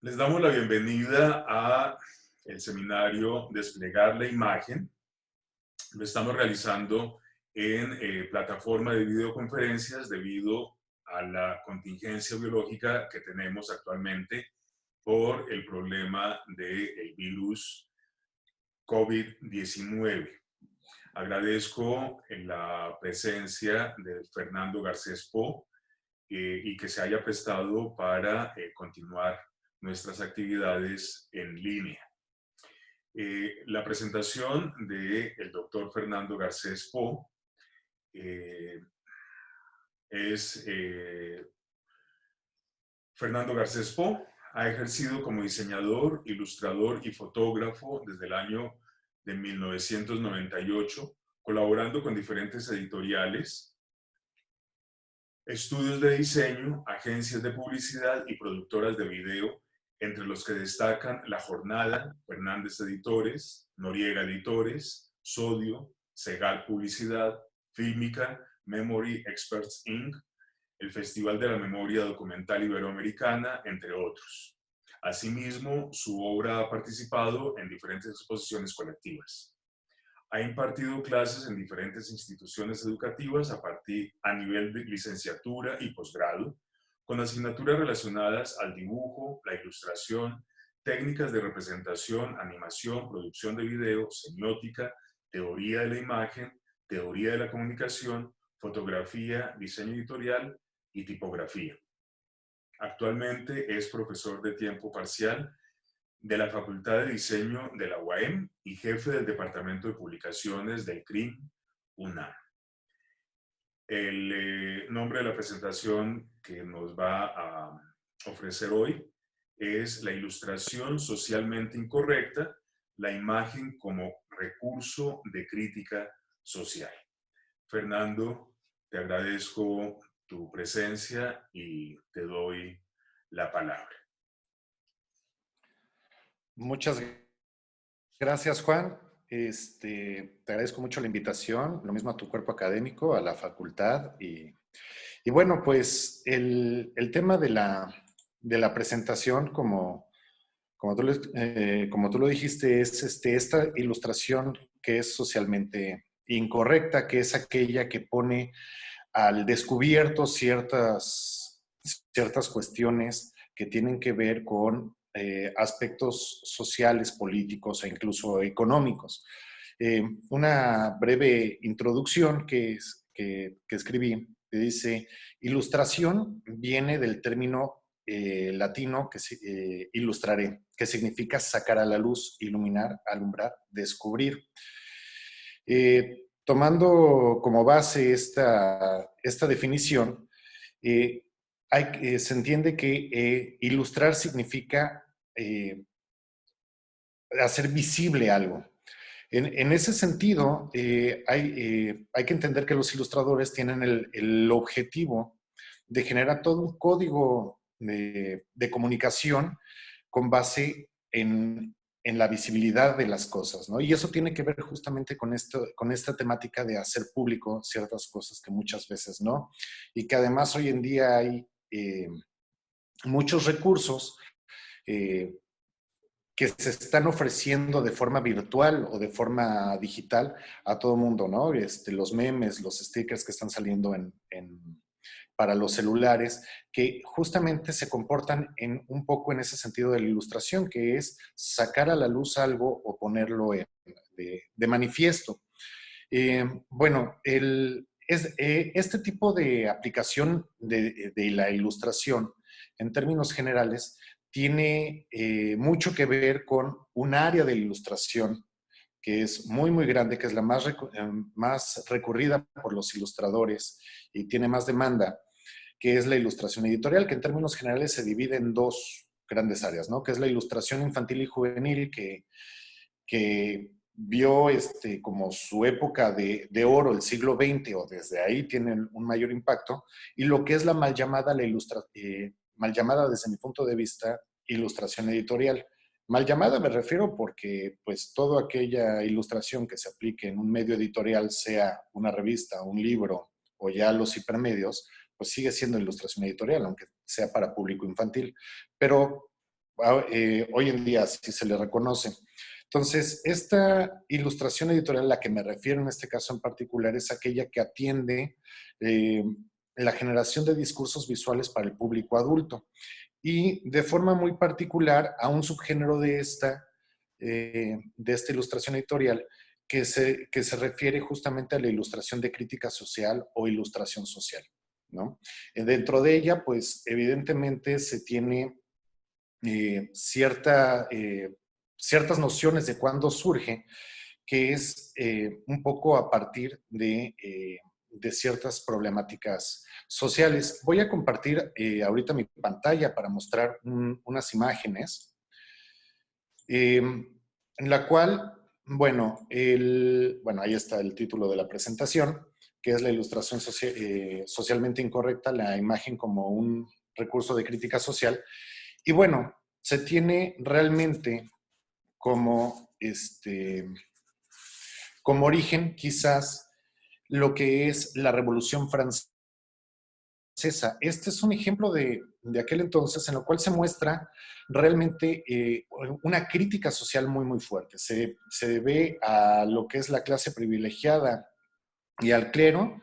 Les damos la bienvenida a el seminario Desplegar la imagen. Lo estamos realizando en plataforma de videoconferencias debido a la contingencia biológica que tenemos actualmente por el problema del virus COVID-19. Agradezco la presencia de Fernando Garcés Po y que se haya prestado para continuar nuestras actividades en línea. La presentación del doctor Fernando Garcés Po eh, es Fernando Garcés Po ha ejercido como diseñador, ilustrador y fotógrafo desde el año de 1998, colaborando con diferentes editoriales, estudios de diseño, agencias de publicidad y productoras de video, entre los que destacan La Jornada, Fernández Editores, Noriega Editores, Sodio, Segal Publicidad, Fílmica, Memory Experts Inc., el Festival de la Memoria Documental Iberoamericana, entre otros. Asimismo, su obra ha participado en diferentes exposiciones colectivas. Ha impartido clases en diferentes instituciones educativas a nivel de licenciatura y posgrado, con asignaturas relacionadas al dibujo, la ilustración, técnicas de representación, animación, producción de video, semiótica, teoría de la imagen, teoría de la comunicación, fotografía, diseño editorial y tipografía. Actualmente es profesor de tiempo parcial de la Facultad de Diseño de la UAM y jefe del Departamento de Publicaciones del CRIM UNAM. El nombre de la presentación que nos va a ofrecer hoy es La ilustración socialmente incorrecta, la imagen como recurso de crítica social. Fernando, te agradezco tu presencia y te doy la palabra. Muchas gracias, Juan. Te agradezco mucho la invitación, lo mismo a tu cuerpo académico, a la facultad. Y bueno, pues el tema de la presentación, como tú lo dijiste, es esta ilustración que es socialmente incorrecta, que es aquella que pone al descubierto ciertas cuestiones que tienen que ver con aspectos sociales, políticos e incluso económicos. Una breve introducción que escribí que dice: ilustración viene del término latino ilustrare, que significa sacar a la luz, iluminar, alumbrar, descubrir. Tomando como base esta definición, se entiende que ilustrar significa hacer visible algo. En ese sentido, hay que entender que los ilustradores tienen el objetivo de generar todo un código de comunicación con base en la visibilidad de las cosas, ¿no? Y eso tiene que ver justamente con esta temática de hacer público ciertas cosas que muchas veces no, y que además hoy en día hay muchos recursos eh, que se están ofreciendo de forma virtual o de forma digital a todo mundo, ¿no? Los memes, los stickers que están saliendo para los celulares, que justamente se comportan un poco en ese sentido de la ilustración, que es sacar a la luz algo o ponerlo de manifiesto. Bueno, este tipo de aplicación de la ilustración, en términos generales, tiene mucho que ver con un área de ilustración que es muy, muy grande, que es la más recurrida por los ilustradores y tiene más demanda, que es la ilustración editorial, que en términos generales se divide en dos grandes áreas, ¿no? Que es la ilustración infantil y juvenil, que vio como su época de oro, el siglo XX, o desde ahí tiene un mayor impacto, y lo que es la mal llamada, mal llamada desde mi punto de vista, ilustración editorial. Mal llamada me refiero porque pues toda aquella ilustración que se aplique en un medio editorial, sea una revista, un libro o ya los hipermedios, pues sigue siendo ilustración editorial, aunque sea para público infantil. Pero hoy en día sí se le reconoce. Entonces, esta ilustración editorial a la que me refiero en este caso en particular es aquella que atiende eh, la generación de discursos visuales para el público adulto y de forma muy particular a un subgénero de esta ilustración editorial que se refiere justamente a la ilustración de crítica social o ilustración social, ¿no? Dentro de ella, pues evidentemente se tiene eh, cierta, eh, ciertas nociones de cuándo surge, que es un poco a partir de ciertas problemáticas sociales. Voy a compartir ahorita mi pantalla para mostrar unas imágenes, en la cual, bueno, ahí está el título de la presentación, que es la ilustración socialmente incorrecta, la imagen como un recurso de crítica social. Y bueno, se tiene realmente como, como origen quizás lo que es la Revolución Francesa. Este es un ejemplo de aquel entonces en lo cual se muestra realmente una crítica social muy, muy fuerte. Se ve a lo que es la clase privilegiada y al clero,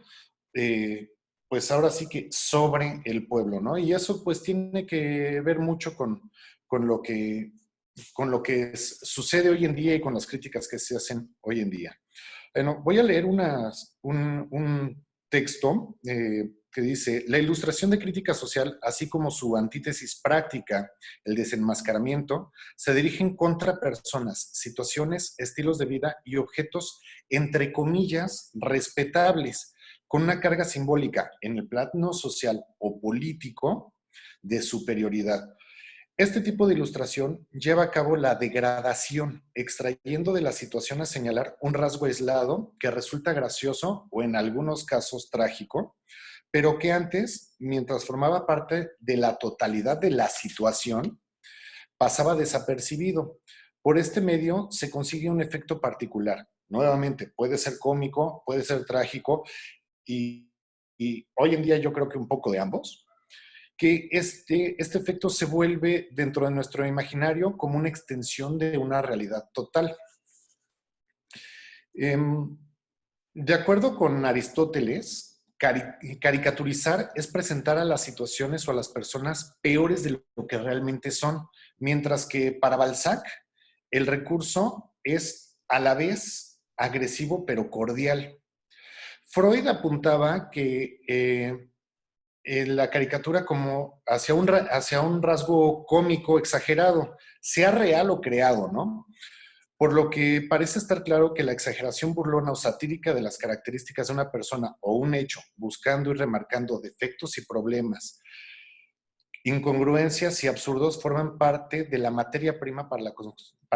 pues ahora sí que sobre el pueblo, ¿no? Y eso pues tiene que ver mucho con lo que, con lo que sucede hoy en día y con las críticas que se hacen hoy en día. Bueno, voy a leer un texto que dice, la ilustración de crítica social, así como su antítesis práctica, el desenmascaramiento, se dirigen contra personas, situaciones, estilos de vida y objetos, entre comillas, respetables, con una carga simbólica en el plano social o político de superioridad. Este tipo de ilustración lleva a cabo la degradación, extrayendo de la situación a señalar un rasgo aislado que resulta gracioso o en algunos casos trágico, pero que antes, mientras formaba parte de la totalidad de la situación, pasaba desapercibido. Por este medio se consigue un efecto particular. Nuevamente, puede ser cómico, puede ser trágico y hoy en día yo creo que un poco de ambos, que este efecto se vuelve dentro de nuestro imaginario como una extensión de una realidad total. De acuerdo con Aristóteles, caricaturizar es presentar a las situaciones o a las personas peores de lo que realmente son, mientras que para Balzac el recurso es a la vez agresivo pero cordial. Freud apuntaba que la caricatura como hacia un rasgo cómico exagerado, sea real o creado, ¿no? Por lo que parece estar claro que la exageración burlona o satírica de las características de una persona o un hecho, buscando y remarcando defectos y problemas, incongruencias y absurdos, forman parte de la materia prima para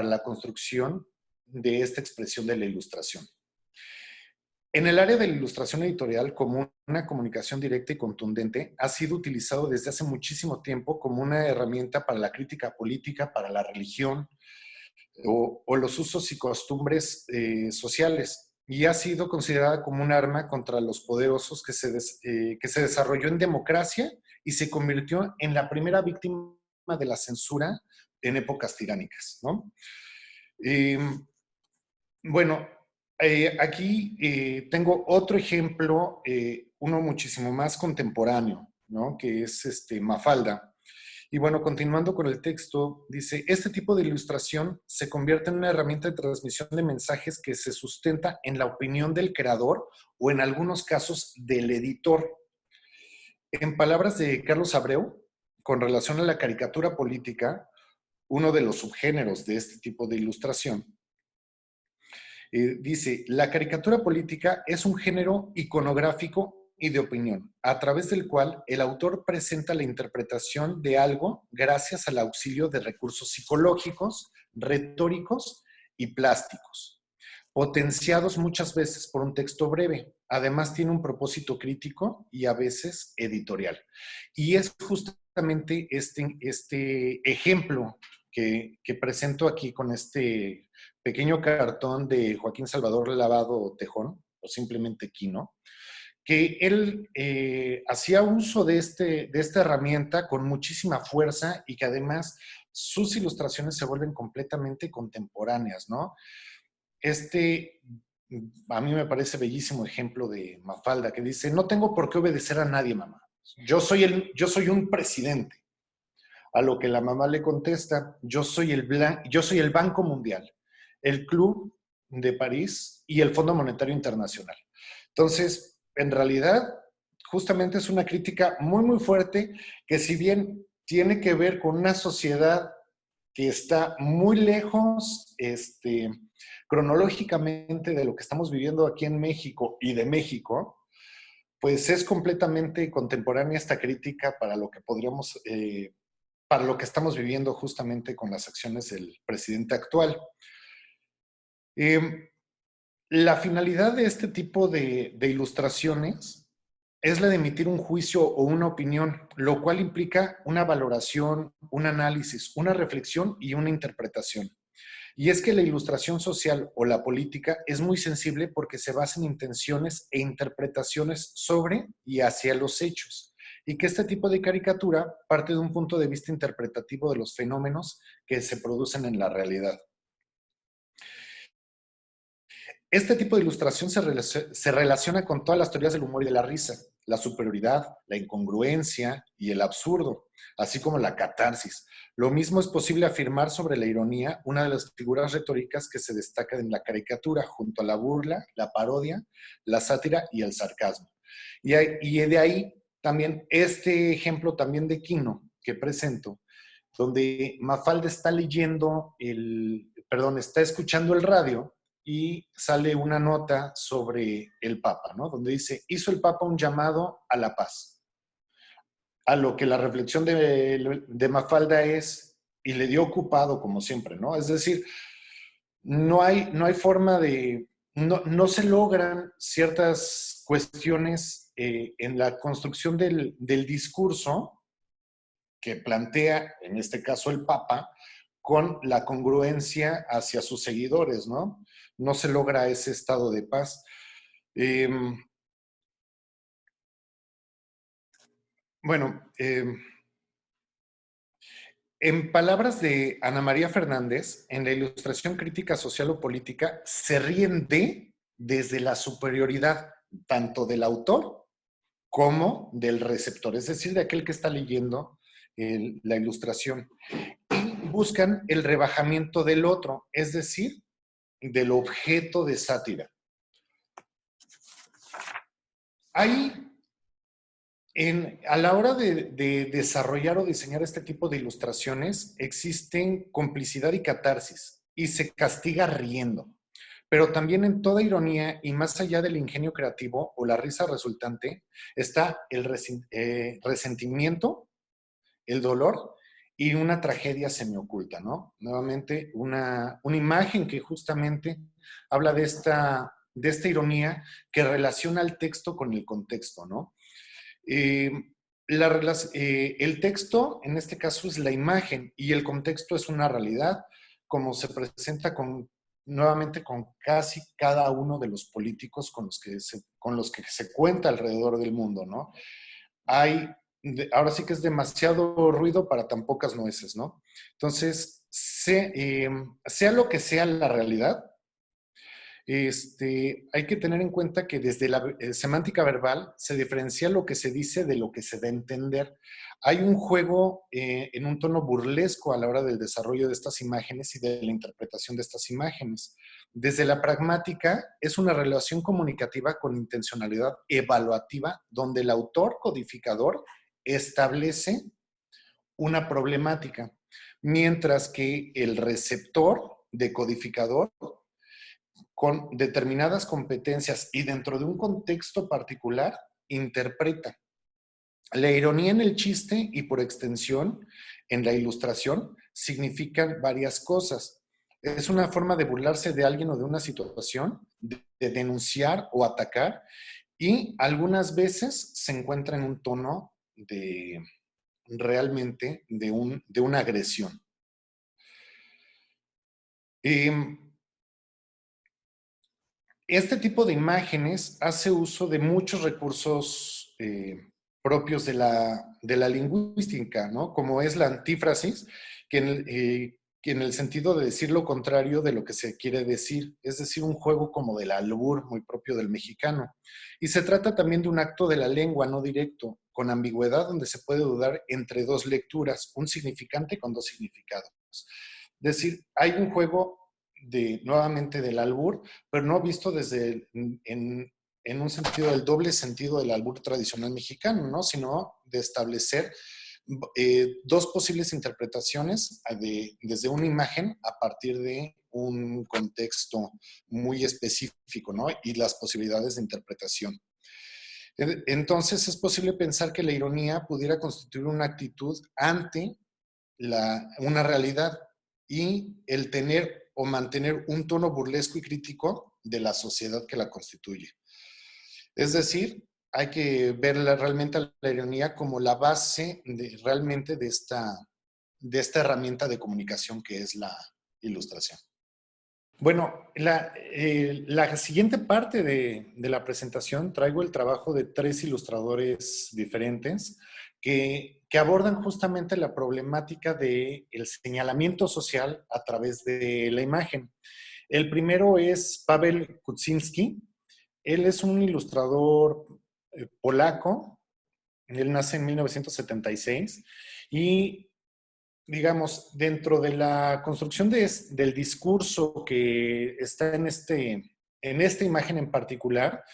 la construcción de esta expresión de la ilustración. En el área de la ilustración editorial, como una comunicación directa y contundente, ha sido utilizado desde hace muchísimo tiempo como una herramienta para la crítica política, para la religión o los usos y costumbres sociales, y ha sido considerada como un arma contra los poderosos que se desarrolló en democracia y se convirtió en la primera víctima de la censura en épocas tiránicas, ¿no? Eh, bueno, aquí tengo otro ejemplo, uno muchísimo más contemporáneo, ¿no? Que es Mafalda. Y bueno, continuando con el texto, dice, este tipo de ilustración se convierte en una herramienta de transmisión de mensajes que se sustenta en la opinión del creador o en algunos casos del editor. En palabras de Carlos Abreu, con relación a la caricatura política, uno de los subgéneros de este tipo de ilustración, dice, la caricatura política es un género iconográfico y de opinión, a través del cual el autor presenta la interpretación de algo gracias al auxilio de recursos psicológicos, retóricos y plásticos, potenciados muchas veces por un texto breve. Además tiene un propósito crítico y a veces editorial. Y es justamente este ejemplo que presento aquí con este pequeño cartón de Joaquín Salvador Lavado Tejón, o simplemente Quino, que él hacía uso de esta herramienta con muchísima fuerza y que además sus ilustraciones se vuelven completamente contemporáneas, ¿no? Este, a mí me parece bellísimo ejemplo de Mafalda, que dice, no tengo por qué obedecer a nadie, mamá. Yo soy un presidente. A lo que la mamá le contesta, yo soy el Banco Mundial, el Club de París y el Fondo Monetario Internacional. Entonces, en realidad, justamente es una crítica muy, muy fuerte que si bien tiene que ver con una sociedad que está muy lejos cronológicamente de lo que estamos viviendo aquí en México y de México, pues es completamente contemporánea esta crítica para lo que podríamos para lo que estamos viviendo justamente con las acciones del presidente actual. Eh, la finalidad de este tipo de ilustraciones es la de emitir un juicio o una opinión, lo cual implica una valoración, un análisis, una reflexión y una interpretación. Y es que la ilustración social o la política es muy sensible porque se basa en intenciones e interpretaciones sobre y hacia los hechos. Y que este tipo de caricatura parte de un punto de vista interpretativo de los fenómenos que se producen en la realidad. Este tipo de ilustración se relaciona con todas las teorías del humor y de la risa, la superioridad, la incongruencia y el absurdo, así como la catarsis. Lo mismo es posible afirmar sobre la ironía, una de las figuras retóricas que se destaca en la caricatura, junto a la burla, la parodia, la sátira y el sarcasmo. Y de ahí también este ejemplo también de Quino que presento, donde Mafalda está está escuchando el radio y sale una nota sobre el Papa, ¿no? Donde dice, hizo el Papa un llamado a la paz. A lo que la reflexión de Mafalda es, y le dio ocupado como siempre, ¿no? Es decir, no hay forma de, no se logran ciertas cuestiones en la construcción del discurso que plantea, en este caso el Papa, con la congruencia hacia sus seguidores, ¿no? No se logra ese estado de paz. Eh, bueno, en palabras de Ana María Fernández, en la ilustración crítica social o política, se ríen desde la superioridad tanto del autor como del receptor, es decir, de aquel que está leyendo la ilustración. Y buscan el rebajamiento del otro, es decir, del objeto de sátira. Hay, a la hora de desarrollar o diseñar este tipo de ilustraciones, existen complicidad y catarsis, y se castiga riendo. Pero también en toda ironía y más allá del ingenio creativo o la risa resultante, está el resentimiento, el dolor y una tragedia semioculta, ¿no? Nuevamente, una imagen que justamente habla de esta ironía que relaciona el texto con el contexto, ¿no? Eh, el texto, en este caso, es la imagen y el contexto es una realidad, como se presenta nuevamente con casi cada uno de los políticos con los que se cuenta alrededor del mundo, ¿no? Ahora sí que es demasiado ruido para tan pocas nueces, ¿no? Entonces, sea lo que sea la realidad, hay que tener en cuenta que desde la semántica verbal se diferencia lo que se dice de lo que se da a entender. Hay un juego en un tono burlesco a la hora del desarrollo de estas imágenes y de la interpretación de estas imágenes. Desde la pragmática es una relación comunicativa con intencionalidad evaluativa donde el autor codificador establece una problemática, mientras que el receptor decodificador con determinadas competencias y dentro de un contexto particular, interpreta. La ironía en el chiste y por extensión en la ilustración significan varias cosas. Es una forma de burlarse de alguien o de una situación, de denunciar o atacar y algunas veces se encuentra en un tono de realmente de una agresión. Este tipo de imágenes hace uso de muchos recursos propios de la lingüística, ¿no? Como es la antífrasis, que en el sentido de decir lo contrario de lo que se quiere decir, es decir, un juego como del albur, muy propio del mexicano. Y se trata también de un acto de la lengua no directo, con ambigüedad, donde se puede dudar entre dos lecturas, un significante con dos significados. Es decir, hay un juego nuevamente del albur, pero no visto desde en un sentido del doble sentido del albur tradicional mexicano, ¿no? Sino de establecer dos posibles interpretaciones desde una imagen a partir de un contexto muy específico, ¿no? Y las posibilidades de interpretación. Entonces es posible pensar que la ironía pudiera constituir una actitud ante una realidad y el tener o mantener un tono burlesco y crítico de la sociedad que la constituye. Es decir, hay que ver realmente a la ironía como la base realmente de esta herramienta de comunicación que es la ilustración. Bueno, la siguiente parte de la presentación traigo el trabajo de tres ilustradores diferentes que abordan justamente la problemática del señalamiento social a través de la imagen. El primero es Paweł Kuczynski. Él es un ilustrador polaco. Él nace en 1976 y digamos, dentro de la construcción del discurso que está en esta imagen en particular,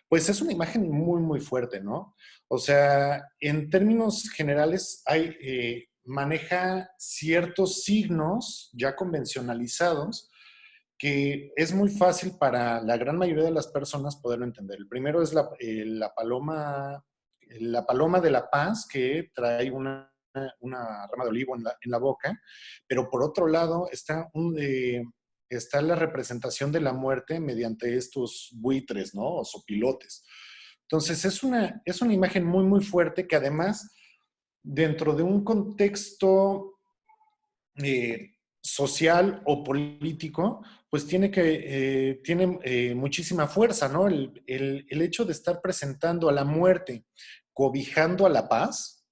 pues es una imagen muy, muy fuerte, ¿no? O sea, en términos generales, maneja ciertos signos ya convencionalizados que es muy fácil para la gran mayoría de las personas poderlo entender. El primero es la paloma de la paz que trae una rama de olivo en la boca, pero por otro lado está la representación de la muerte mediante estos buitres, ¿no? O sopilotes. Entonces es una imagen muy, muy fuerte que además, dentro de un contexto social o político, pues tiene muchísima fuerza, ¿no? El hecho de estar presentando a la muerte, cobijando a la paz,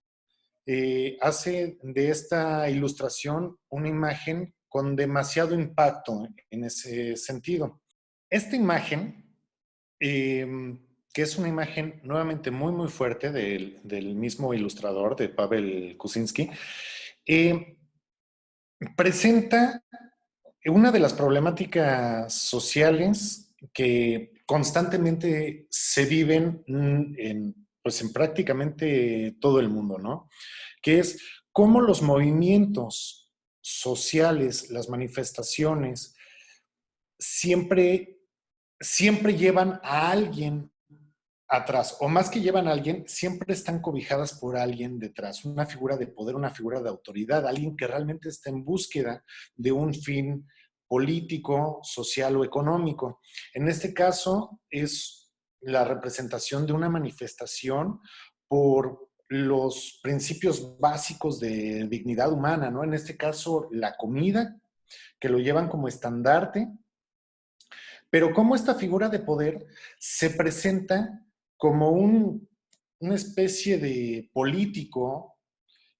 hace de esta ilustración una imagen con demasiado impacto en ese sentido. Esta imagen, eh, que es una imagen nuevamente muy, muy fuerte del mismo ilustrador, de Paweł Kuczynski, presenta una de las problemáticas sociales que constantemente se viven pues en prácticamente todo el mundo, ¿no? Que es cómo los movimientos sociales, las manifestaciones, siempre, siempre llevan a alguien atrás, o más que llevan a alguien, siempre están cobijadas por alguien detrás, una figura de poder, una figura de autoridad, alguien que realmente está en búsqueda de un fin político, social o económico. En este caso es la representación de una manifestación por los principios básicos de dignidad humana, ¿no? En este caso, la comida, que lo llevan como estandarte, pero cómo esta figura de poder se presenta como una especie de político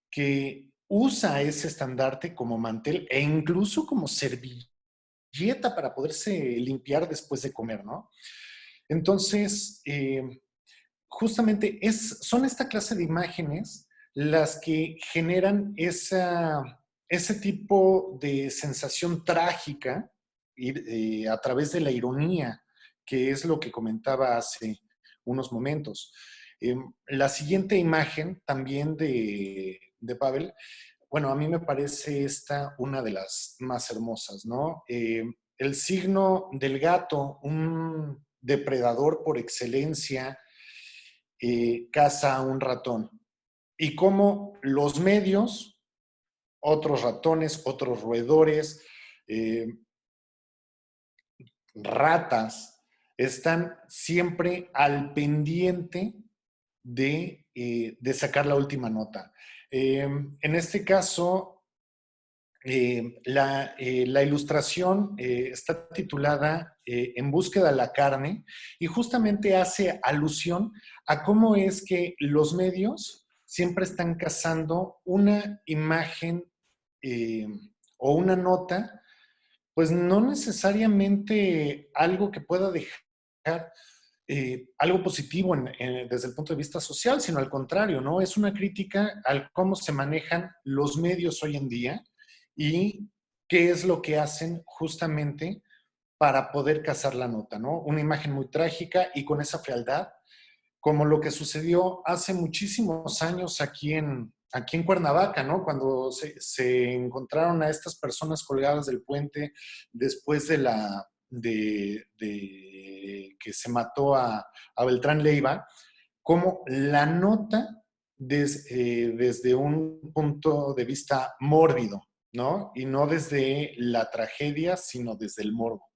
que usa ese estandarte como mantel e incluso como servilleta para poderse limpiar después de comer, ¿no? Entonces, justamente son esta clase de imágenes las que generan ese tipo de sensación trágica a través de la ironía, que es lo que comentaba hace unos momentos. La siguiente imagen también de Pavel, bueno, a mí me parece esta una de las más hermosas, ¿no? El signo del gato, un depredador por excelencia, caza a un ratón. Y cómo los medios, otros ratones, otros roedores, eh, ratas, están siempre al pendiente de sacar la última nota. En este caso, La ilustración está titulada En búsqueda de la carne y justamente hace alusión a cómo es que los medios siempre están cazando una imagen eh, o una nota, pues no necesariamente algo que pueda dejar algo positivo desde el punto de vista social, sino al contrario, ¿no? Es una crítica al cómo se manejan los medios hoy en día y qué es lo que hacen justamente para poder cazar la nota, ¿no? Una imagen muy trágica y con esa frialdad, como lo que sucedió hace muchísimos años aquí en Cuernavaca, ¿no? Cuando se encontraron a estas personas colgadas del puente después de que se mató a Beltrán Leiva, como la nota desde un punto de vista mórbido, ¿no? Y no desde la tragedia, sino desde el morbo.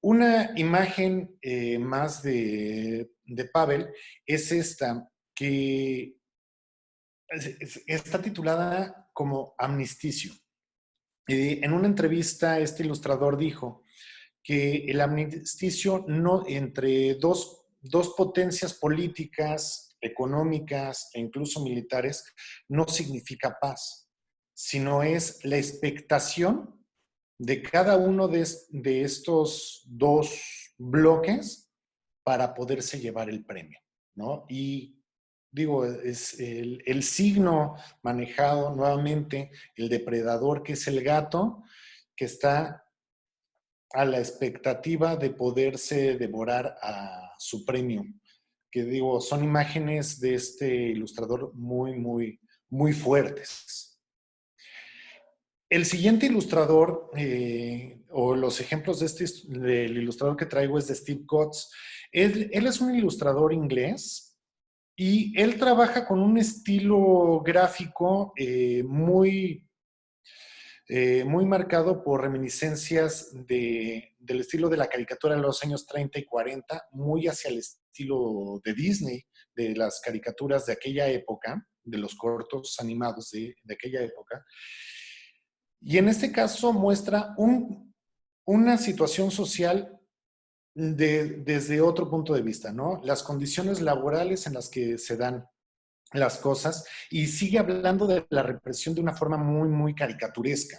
Una imagen más de Pavel es esta, que está titulada como Amnisticio. En una entrevista, este ilustrador dijo que el amnisticio no, entre dos potencias políticas, económicas e incluso militares, no significa paz, sino es la expectación de cada uno de estos dos bloques para poderse llevar el premio, ¿no? Y digo, es el signo manejado nuevamente, el depredador que es el gato, que está a la expectativa de poderse devorar a su premio. Que digo, son imágenes de este ilustrador muy fuertes. El siguiente ilustrador, o los ejemplos del ilustrador que traigo es de Steve Gotts. Él es un ilustrador inglés y él trabaja con un estilo gráfico muy marcado por reminiscencias del estilo de la caricatura de los años 30 y 40, muy hacia el estilo de Disney, de las caricaturas de aquella época, de los cortos animados de aquella época. Y en este caso muestra una situación social desde otro punto de vista, ¿no? Las condiciones laborales en las que se dan las cosas y sigue hablando de la represión de una forma muy caricaturesca.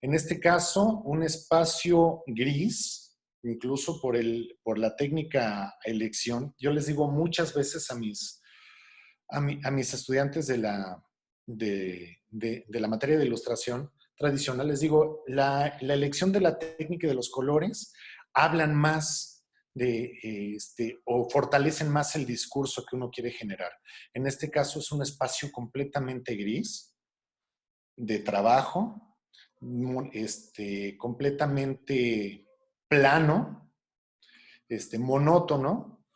En este caso, un espacio gris, incluso por la técnica elección. Yo les digo muchas veces a mis estudiantes de la materia de ilustración tradicional, les digo, la elección de la técnica y de los colores hablan más o fortalecen más el discurso que uno quiere generar. En este caso es un espacio completamente gris, de trabajo, completamente plano, monótono,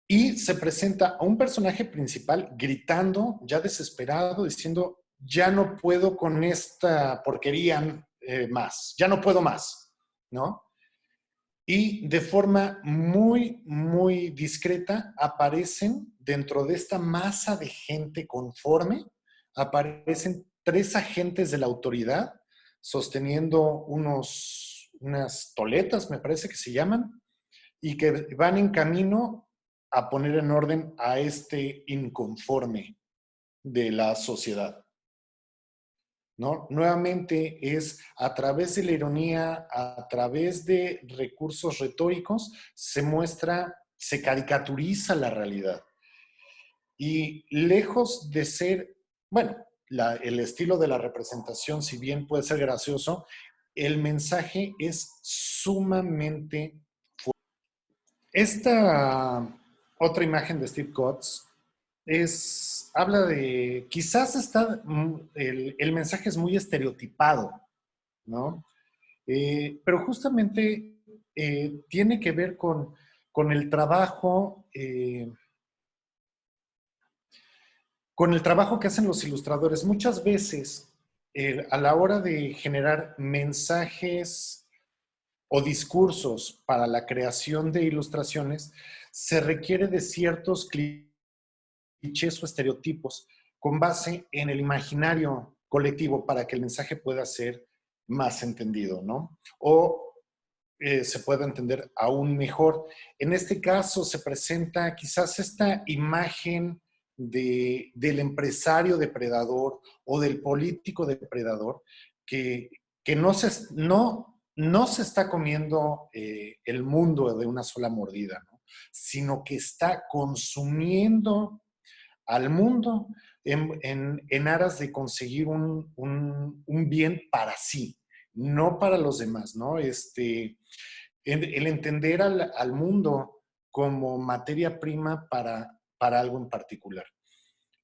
y se presenta a un personaje principal gritando, ya desesperado, diciendo, ya no puedo con esta porquería más, ya no puedo más, ¿no? Y de forma muy discreta aparecen dentro de esta masa de gente conforme, aparecen 3 agentes de la autoridad sosteniendo unas toletas, me parece que se llaman, y que van en camino a poner en orden a este inconforme de la sociedad, ¿no? Nuevamente es a través de la ironía, a través de recursos retóricos, se caricaturiza la realidad. Y lejos de ser, bueno, el estilo de la representación, si bien puede ser gracioso, el mensaje es sumamente fuerte. Esta otra imagen de Steve Gotts habla de, quizás el mensaje es muy estereotipado, ¿no? Pero justamente tiene que ver con el trabajo que hacen los ilustradores. Muchas veces, a la hora de generar mensajes o discursos para la creación de ilustraciones, se requiere de ciertos clichés o estereotipos con base en el imaginario colectivo para que el mensaje pueda ser más entendido, ¿no? O se pueda entender aún mejor. En este caso se presenta quizás esta imagen del empresario depredador o del político depredador que, que no se está comiendo el mundo de una sola mordida, ¿no? Sino que está consumiendo al mundo en aras de conseguir un bien para sí, no para los demás, ¿no? El entender al mundo como materia prima para algo en particular.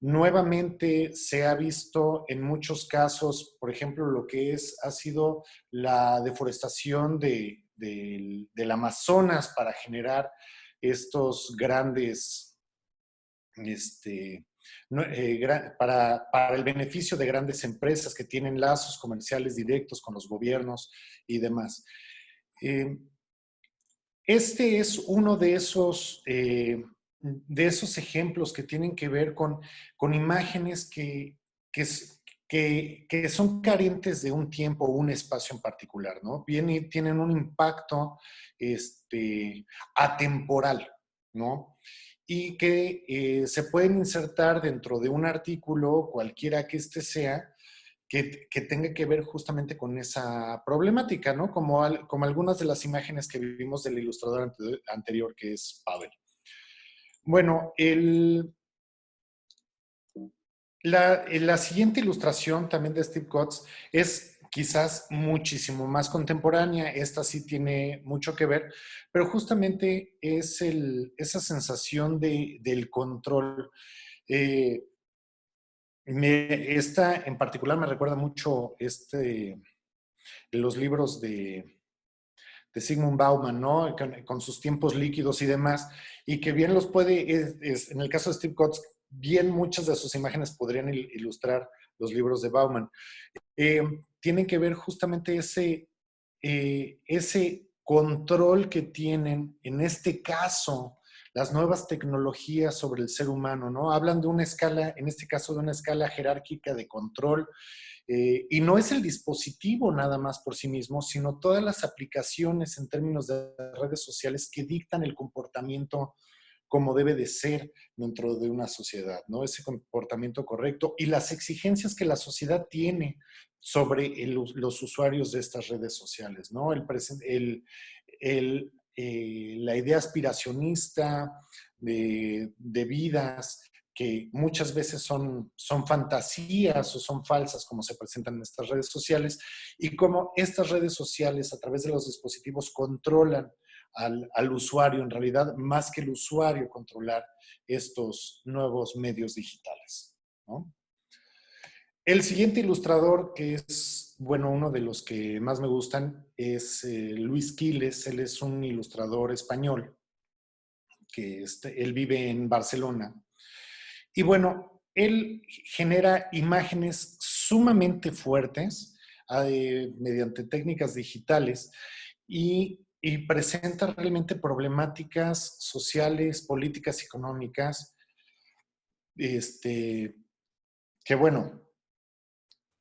Nuevamente se ha visto en muchos casos, por ejemplo, lo que ha sido la deforestación del Amazonas para generar estos grandes, no, para el beneficio de grandes empresas que tienen lazos comerciales directos con los gobiernos y demás. Eh, este es uno de esos ejemplos que tienen que ver con imágenes que son carentes de un tiempo o un espacio en particular, ¿no? Bien, tienen un impacto atemporal, ¿no? Y que se pueden insertar dentro de un artículo, cualquiera que este sea, que tenga que ver justamente con esa problemática, ¿no? Como algunas de las imágenes que vimos del ilustrador anterior, que es Pavel. Bueno, la siguiente ilustración también de Steve Kotz es quizás muchísimo más contemporánea. Esta sí tiene mucho que ver, pero justamente es esa sensación del control. Esta en particular me recuerda mucho los libros de Zygmunt Bauman, ¿no? Con sus tiempos líquidos y demás, y que bien los puede, en el caso de Steve Kotz, bien muchas de sus imágenes podrían ilustrar los libros de Bauman. Tienen que ver justamente ese control que tienen, en este caso, las nuevas tecnologías sobre el ser humano, ¿no? Hablan de una escala, en este caso de una escala jerárquica de control, y no es el dispositivo nada más por sí mismo, sino todas las aplicaciones en términos de redes sociales que dictan el comportamiento como debe de ser dentro de una sociedad, ¿no? Ese comportamiento correcto y las exigencias que la sociedad tiene sobre los usuarios de estas redes sociales, ¿no? La idea aspiracionista de vidas que muchas veces son fantasías o son falsas como se presentan en estas redes sociales y cómo estas redes sociales a través de los dispositivos controlan al usuario, en realidad, más que el usuario controlar estos nuevos medios digitales, ¿no? El siguiente ilustrador, que es, bueno, uno de los que más me gustan, es Luis Quiles. Él es un ilustrador español, que él vive en Barcelona. Y bueno, él genera imágenes sumamente fuertes mediante técnicas digitales y presenta realmente problemáticas sociales, políticas, económicas, este, que bueno,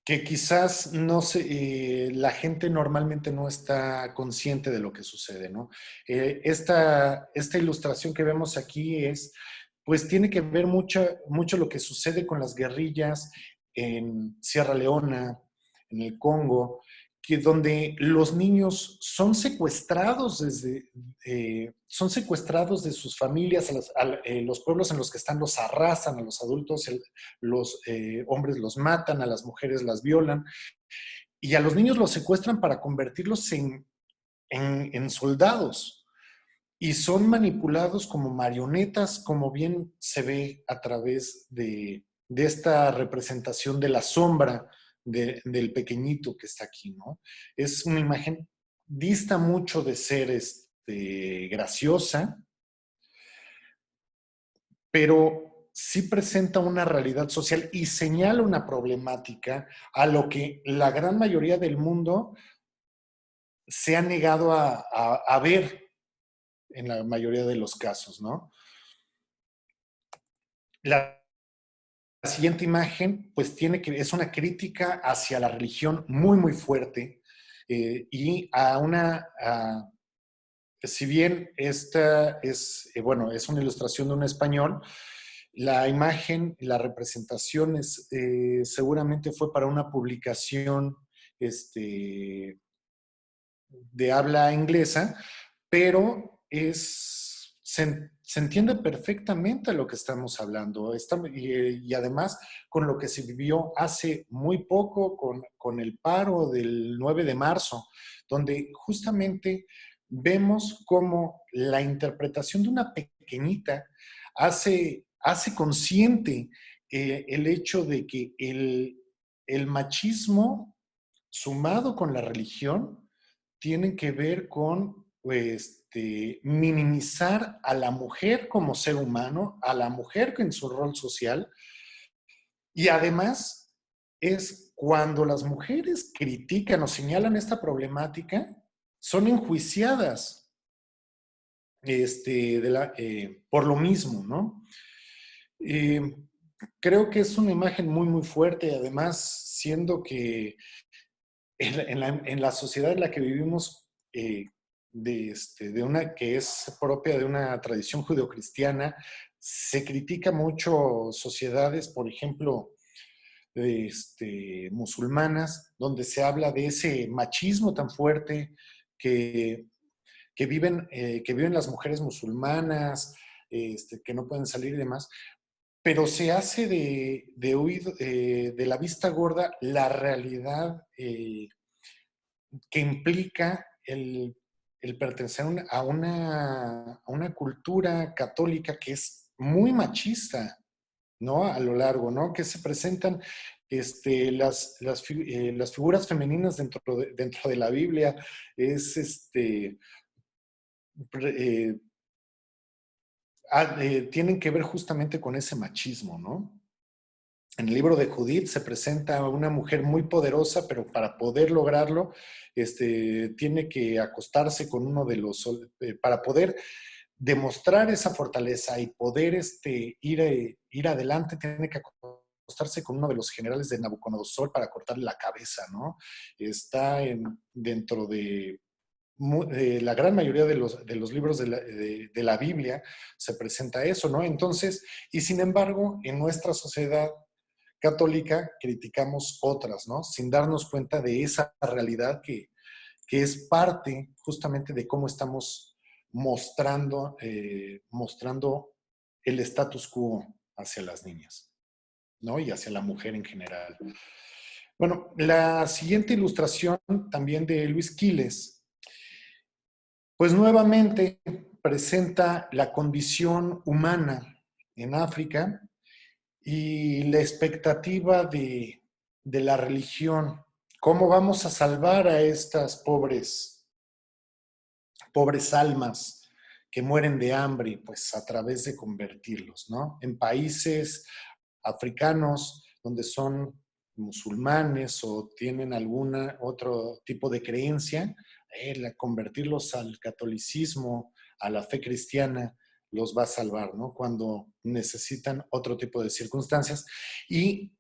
que quizás no se, la gente normalmente no está consciente de lo que sucede, ¿no? Esta ilustración que vemos aquí pues tiene que ver mucho lo que sucede con las guerrillas en Sierra Leona, en el Congo, que donde los niños son secuestrados de sus familias, los pueblos en los que están los arrasan, a los adultos, los hombres los matan, a las mujeres las violan, y a los niños los secuestran para convertirlos en soldados. Y son manipulados como marionetas, como bien se ve a través de esta representación de la sombra del pequeñito que está aquí, ¿no? Es una imagen, dista mucho de ser graciosa, pero sí presenta una realidad social y señala una problemática a lo que la gran mayoría del mundo se ha negado a ver en la mayoría de los casos, ¿no? La siguiente imagen, pues es una crítica hacia la religión muy, muy fuerte y si bien esta es, bueno, es una ilustración de un español, la imagen, la representación seguramente fue para una publicación de habla inglesa, pero se entiende perfectamente lo que estamos hablando. Y además, con lo que se vivió hace muy poco, con el paro del 9 de marzo, donde justamente vemos cómo la interpretación de una pequeñita hace consciente el hecho de que el machismo sumado con la religión tienen que ver con minimizar a la mujer como ser humano, a la mujer en su rol social, y además es cuando las mujeres critican o señalan esta problemática, son enjuiciadas por lo mismo, ¿no? Eh, Creo que es una imagen muy, muy fuerte, además, siendo que en la sociedad en la que vivimos, de una que es propia de una tradición judeocristiana, se critica mucho sociedades, por ejemplo, musulmanas, donde se habla de ese machismo tan fuerte que, que viven las mujeres musulmanas, que no pueden salir y demás, pero se hace de la vista gorda la realidad que implica el pertenecer a una cultura católica que es muy machista, ¿no? A lo largo, ¿no? Que se presentan las figuras femeninas dentro de la Biblia, es eh, tienen que ver justamente con ese machismo, ¿no? En el libro de Judith se presenta a una mujer muy poderosa, pero para poder lograrlo, tiene que acostarse con uno de para poder demostrar esa fortaleza y poder ir adelante, tiene que acostarse con uno de los generales de Nabucodonosor para cortarle la cabeza, ¿no? Está dentro de la gran mayoría de los libros de la Biblia se presenta eso, ¿no? Entonces, y sin embargo, en nuestra sociedad católica criticamos otras, ¿no? Sin darnos cuenta de esa realidad que es parte justamente de cómo estamos mostrando el status quo hacia las niñas, ¿no? Y hacia la mujer en general. Bueno, la siguiente ilustración también de Luis Quiles, pues nuevamente presenta la condición humana en África y la expectativa de la religión. ¿Cómo vamos a salvar a estas pobres almas que mueren de hambre? Pues a través de convertirlos, ¿no? En países africanos donde son musulmanes o tienen algún otro tipo de creencia, convertirlos al catolicismo, a la fe cristiana, los va a salvar, ¿no? Cuando necesitan otro tipo de circunstancias. Y,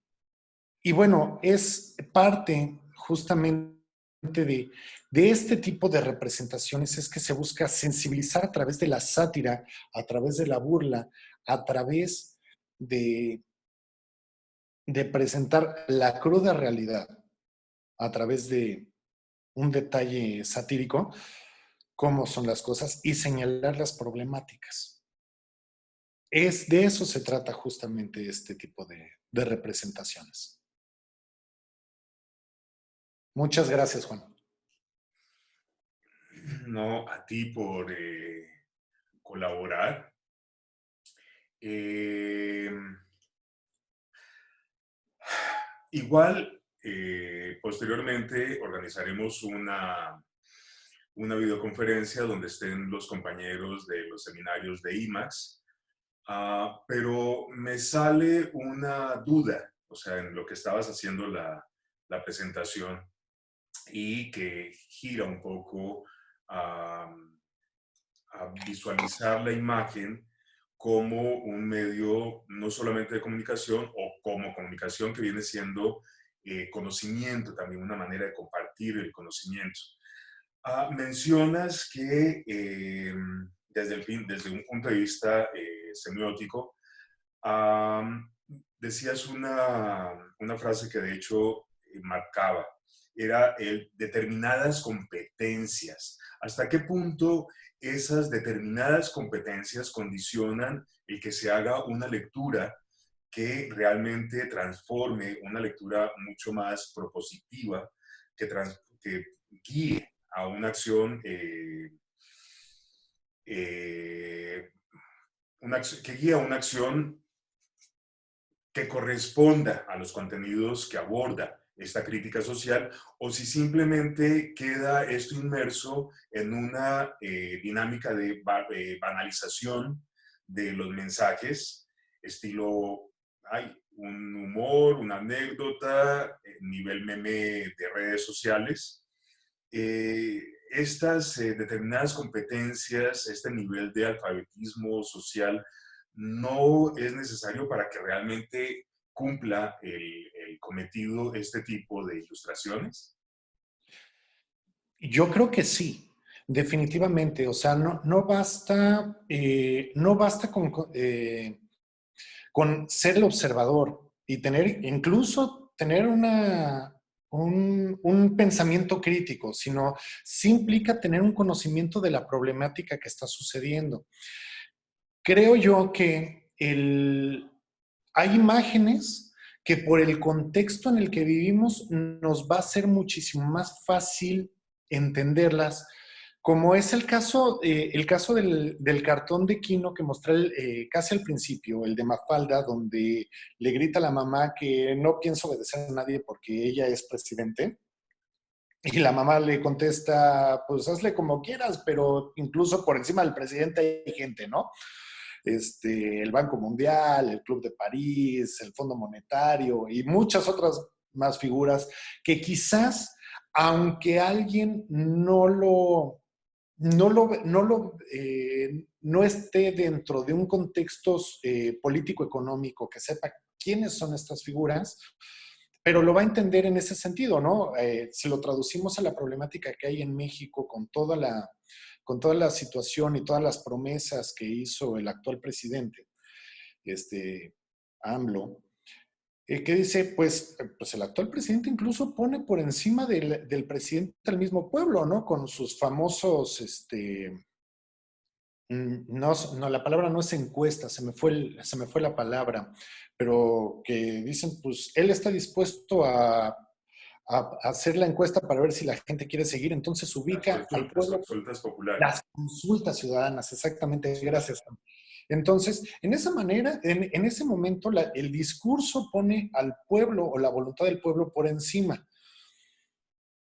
y bueno, es parte justamente de este tipo de representaciones, es que se busca sensibilizar a través de la sátira, a través de la burla, a través de, de presentar la cruda realidad, a través de un detalle satírico, cómo son las cosas y señalar las problemáticas. De eso se trata justamente este tipo de representaciones. Muchas gracias, Juan. No, a ti por colaborar. Eh, Igual, posteriormente organizaremos una videoconferencia donde estén los compañeros de los seminarios de IMAX, pero me sale una duda, o sea, en lo que estabas haciendo la presentación y que gira un poco a visualizar la imagen como un medio no solamente de comunicación o como comunicación, que viene siendo conocimiento, también una manera de compartir el conocimiento. Mencionas que desde un punto de vista semiótico, decías una frase que de hecho marcaba, era el determinadas competencias. ¿Hasta qué punto esas determinadas competencias condicionan el que se haga una lectura que realmente transforme, una lectura mucho más propositiva, que guíe a una acción, que guíe a una acción que corresponda a los contenidos que aborda esta crítica social, o si simplemente queda esto inmerso en una dinámica de banalización de los mensajes, estilo, hay un humor, una anécdota, nivel meme de redes sociales. Estas determinadas competencias, este nivel de alfabetismo social, no es necesario para que realmente cumpla el cometido de este tipo de ilustraciones. Yo creo que sí, definitivamente. O sea, no basta, no basta con ser el observador y incluso tener un pensamiento crítico, sino sí implica tener un conocimiento de la problemática que está sucediendo. Creo yo que hay imágenes que por el contexto en el que vivimos nos va a ser muchísimo más fácil entenderlas, como es el caso del cartón de Quino que mostré casi al principio, el de Mafalda, donde le grita a la mamá que no piensa obedecer a nadie porque ella es presidente. Y la mamá le contesta, pues hazle como quieras, pero incluso por encima del presidente hay gente, ¿no? El Banco Mundial, el Club de París, el Fondo Monetario y muchas otras más figuras que quizás, aunque alguien no esté dentro de un contexto político-económico que sepa quiénes son estas figuras, pero lo va a entender en ese sentido, ¿no? Si lo traducimos a la problemática que hay en México con toda la situación y todas las promesas que hizo el actual presidente, AMLO, que dice, pues el actual presidente incluso pone por encima del presidente al mismo pueblo, ¿no? Con sus famosos, no, la palabra no es encuesta, se me fue la palabra, pero que dicen, pues él está dispuesto a hacer la encuesta para ver si la gente quiere seguir, entonces ubica al pueblo. Consultas populares. Las consultas ciudadanas, exactamente, gracias. Entonces, en esa manera, en ese momento, el discurso pone al pueblo o la voluntad del pueblo por encima.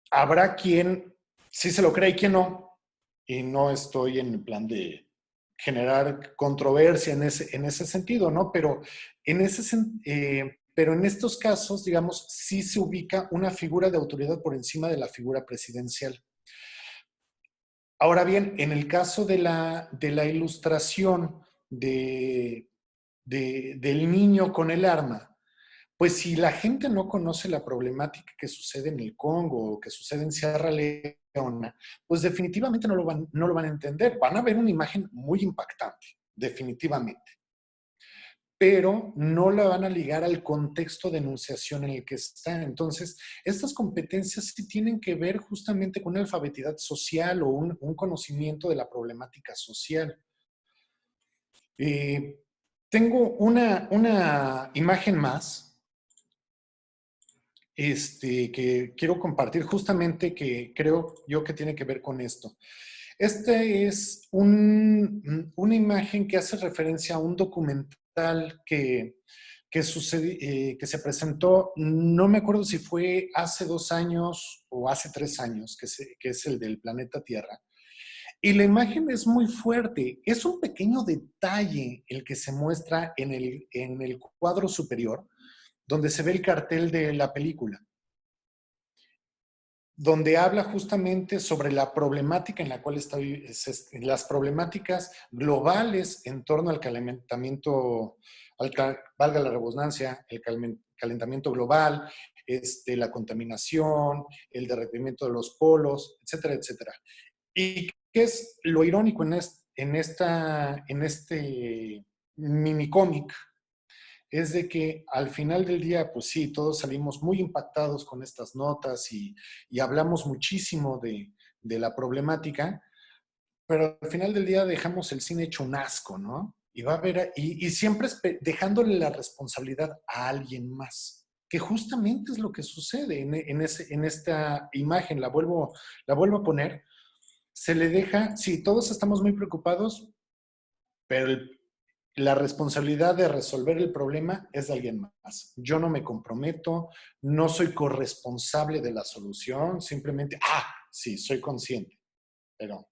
Habrá quien sí se lo cree y quien no, y no estoy en el plan de generar controversia en ese sentido, ¿no? Pero pero en estos casos, digamos, sí se ubica una figura de autoridad por encima de la figura presidencial. Ahora bien, en el caso de la ilustración del niño con el arma, pues si la gente no conoce la problemática que sucede en el Congo o que sucede en Sierra Leona, pues definitivamente no lo van a entender. Van a ver una imagen muy impactante, definitivamente, pero no la van a ligar al contexto de enunciación en el que están. Entonces, estas competencias sí tienen que ver justamente con una alfabetidad social o un conocimiento de la problemática social. Tengo una imagen más que quiero compartir justamente que creo yo que tiene que ver con esto. Esta es una imagen que hace referencia a un documental que se presentó, no me acuerdo si fue hace 2 años o hace 3 años, que es el del planeta Tierra. Y la imagen es muy fuerte. Es un pequeño detalle el que se muestra en el cuadro superior, donde se ve el cartel de la película, donde habla justamente sobre la problemática en la cual las problemáticas globales en torno al calentamiento valga la redundancia, el calentamiento global, la contaminación, el derretimiento de los polos, etcétera, etcétera. ¿Y qué es lo irónico en este mini cómic? Es de que al final del día, pues sí, todos salimos muy impactados con estas notas y hablamos muchísimo de la problemática, pero al final del día dejamos el cine hecho un asco, ¿no? Y va a haber, y siempre dejándole la responsabilidad a alguien más, que justamente es lo que sucede en esta imagen, la vuelvo a poner, se le deja, sí, todos estamos muy preocupados, pero la responsabilidad de resolver el problema es de alguien más. Yo no me comprometo, no soy corresponsable de la solución, simplemente, sí, soy consciente, pero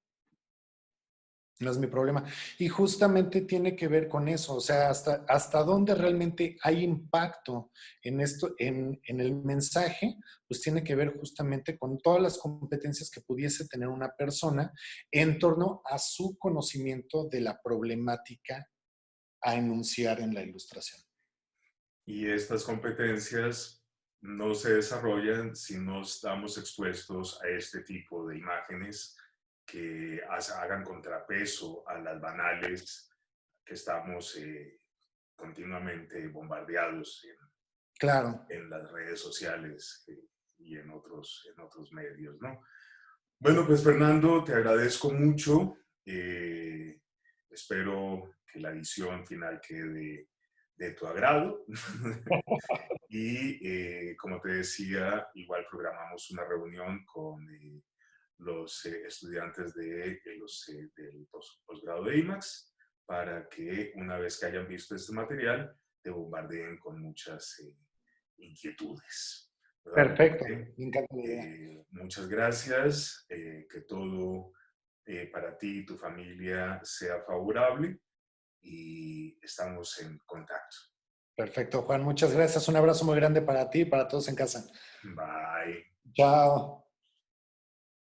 no es mi problema. Y justamente tiene que ver con eso, o sea, hasta dónde realmente hay impacto en esto, en el mensaje, pues tiene que ver justamente con todas las competencias que pudiese tener una persona en torno a su conocimiento de la problemática a enunciar en la ilustración. Y estas competencias no se desarrollan si no estamos expuestos a este tipo de imágenes que hagan contrapeso a las banales que estamos continuamente bombardeados Claro. en las redes sociales y en otros medios, ¿no? Bueno, pues Fernando, te agradezco mucho. Espero que la edición final quede de tu agrado. Y como te decía, igual programamos una reunión con los estudiantes del posgrado de IMAX para que una vez que hayan visto este material, te bombardeen con muchas inquietudes. Perfecto, Nuevamente, me encanta la idea. muchas gracias, que todo para ti y tu familia sea favorable y estamos en contacto. Perfecto, Juan, muchas gracias. Un abrazo muy grande para ti y para todos en casa. Bye. Chao.